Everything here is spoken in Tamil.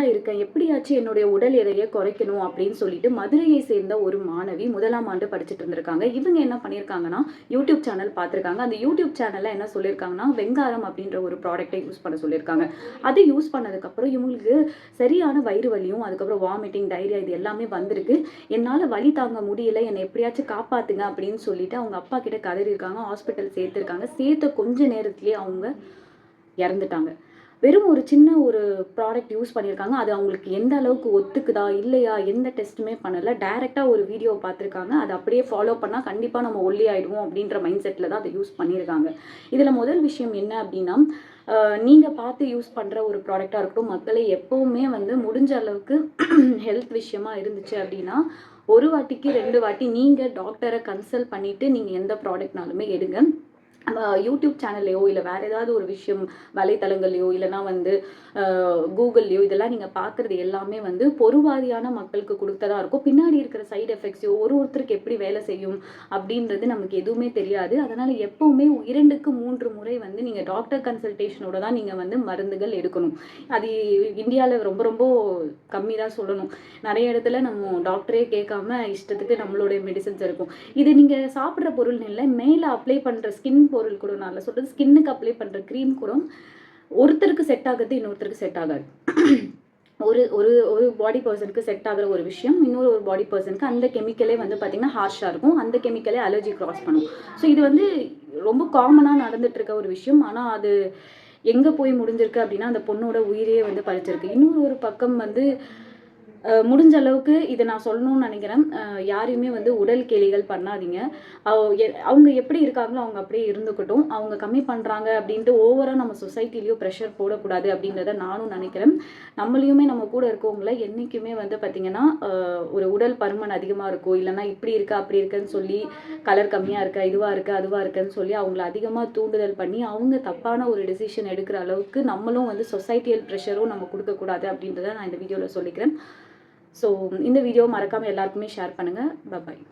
தான் இருக்கேன், எப்படியாச்சும் என்னுடைய உடல் எடையை குறைக்கணும் அப்படின்னு சொல்லிட்டு மதுரையை சேர்ந்த ஒரு மாணவி 1ஆம் ஆண்டு படிச்சுட்டு இருந்திருக்காங்க. இவங்க என்ன பண்ணியிருக்காங்கன்னா, யூடியூப் சேனல் பார்த்துருக்காங்க. அந்த யூடியூப் சேனல்ல என்ன சொல்லியிருக்காங்கன்னா, வெங்காரம் அப்படின்ற ஒரு ப்ராடக்ட்டை யூஸ் பண்ண சொல்லியிருக்காங்க. அது யூஸ் பண்ணதுக்கப்புறம் இவங்களுக்கு சரியான வயிறு வலியும், அதுக்கப்புறம் வாமிட்டிங், டைரியா இது எல்லாமே வந்திருக்கு. என்னால் வலி தாங்க முடியல, என்னை எப்படியாச்சும் காப்பாத்துங்க அப்படின்னு சொல்லிட்டு அவங்க அப்பா கிட்ட கதறியிருக்காங்க. ஹாஸ்பிட்டல் சேர்த்துருக்காங்க. சேர்த்த கொஞ்ச நேரத்திலேயே அவங்க இறந்துட்டாங்க. வெறும் ஒரு சின்ன ஒரு ப்ராடக்ட் யூஸ் பண்ணியிருக்காங்க. அது அவங்களுக்கு எந்த அளவுக்கு ஒத்துக்குதா இல்லையா எந்த டெஸ்ட்டுமே பண்ணல. டைரெக்டாக ஒரு வீடியோ பார்த்துருக்காங்க. அதை அப்படியே ஃபாலோ பண்ணால் கண்டிப்பாக நம்ம ஒல்லி ஆயிடுவோம் அப்படின்ற மைண்ட் செட்டில் தான் அதை யூஸ் பண்ணியிருக்காங்க. இதில் முதல் விஷயம் என்ன அப்படின்னா, நீங்கள் பார்த்து யூஸ் பண்ணுற ஒரு ப்ராடக்டாக இருக்கட்டும், மக்களை எப்போவுமே வந்து முடிஞ்ச அளவுக்கு ஹெல்த் விஷயமா இருந்துச்சு அப்படின்னா, ஒரு வாட்டிக்கு 2 வாட்டி நீங்கள் டாக்டரை கன்சல்ட் பண்ணிவிட்டு நீங்கள் எந்த ப்ராடக்ட்னாலுமே எடுங்க. யூடியூப் சேனல்லையோ இல்லை வேறு ஏதாவது ஒரு விஷயம் வலைத்தளங்கள்லையோ இல்லைனா வந்து கூகுள்லையோ இதெல்லாம் நீங்கள் பார்க்குறது எல்லாமே வந்து பொறுவாரியான மக்களுக்கு கொடுத்ததா இருக்கும். பின்னாடி இருக்கிற சைடு எஃபெக்ட்ஸையோ ஒருத்தருக்கு எப்படி வேலை செய்யும் அப்படின்றது நமக்கு எதுவுமே தெரியாது. அதனால் எப்போவுமே 2க்கு 3 முறை வந்து நீங்கள் டாக்டர் கன்சல்டேஷனோட தான் நீங்கள் வந்து மருந்துகள் எடுக்கணும். அது இந்தியாவில் ரொம்ப ரொம்ப கம்மி தான் சொல்லணும். நிறைய இடத்துல நம்ம டாக்டரே கேட்காம இஷ்டத்துக்கு நம்மளுடைய மெடிசன்ஸ் இருக்கும். இது நீங்கள் சாப்பிட்ற பொருள் இல்லை, மேலே அப்ளை பண்ணுற ஸ்கின் பொருள் கூட நான் சொல்கிறது, ஸ்கின்னுக்கு அப்ளை பண்ணுற க்ரீம் கூட ஒருத்தருக்கு செட் ஆகுது, இன்னொருத்தருக்கு செட் ஆகாது. ஒரு ஒரு ஒரு பாடி பர்சனுக்கு செட் ஆகிற ஒரு விஷயம் இன்னொரு பாடி பர்சனுக்கு அந்த கெமிக்கலே வந்து பார்த்திங்கன்னா ஹார்ஷாக இருக்கும். அந்த கெமிக்கலே அலர்ஜி க்ராஸ் பண்ணும். ஸோ இது வந்து ரொம்ப காமனாக நடந்துட்டு இருக்க ஒரு விஷயம். ஆனால் அது எங்கே போய் முடிஞ்சிருக்கு அப்படின்னா, அந்த பொண்ணோட உயிரையே வந்து பறிச்சிருக்கு. இன்னொரு ஒரு பக்கம் வந்து முடிஞ்ச அளவுக்கு இதை நான் சொல்லணும்னு நினைக்கிறேன். யாரையுமே வந்து உடல் கேலிகள் பண்ணாதீங்க. அவங்க எப்படி இருக்காங்களோ அவங்க அப்படியே இருந்துக்கட்டும். அவங்க கம்மி பண்ணுறாங்க அப்படின்ட்டு ஓவராக நம்ம சொசைட்டிலையும் ப்ரெஷர் போடக்கூடாது அப்படின்றத நானும் நினைக்கிறேன். நம்மளையுமே நம்ம கூட இருக்கவங்கள என்றைக்குமே வந்து பார்த்திங்கன்னா, ஒரு உடல் பருமன் அதிகமாக இருக்கும், இல்லைனா இப்படி இருக்கா அப்படி இருக்குன்னு சொல்லி கலர் கம்மியாக இருக்கா, இதுவாக இருக்கா அதுவாக இருக்குன்னு சொல்லி அவங்கள அதிகமாக தூண்டுதல் பண்ணி அவங்க தப்பான ஒரு டெசிஷன் எடுக்கிற அளவுக்கு நம்மளும் வந்து சொசைட்டியல் ப்ரெஷரும் நம்ம கொடுக்கக்கூடாது அப்படின்றத நான் இந்த வீடியோவில் சொல்லிக்கிறேன். ஸோ இந்த வீடியோ மறக்காமல் எல்லாருக்குமே ஷேர் பண்ணுங்கள். பாய்.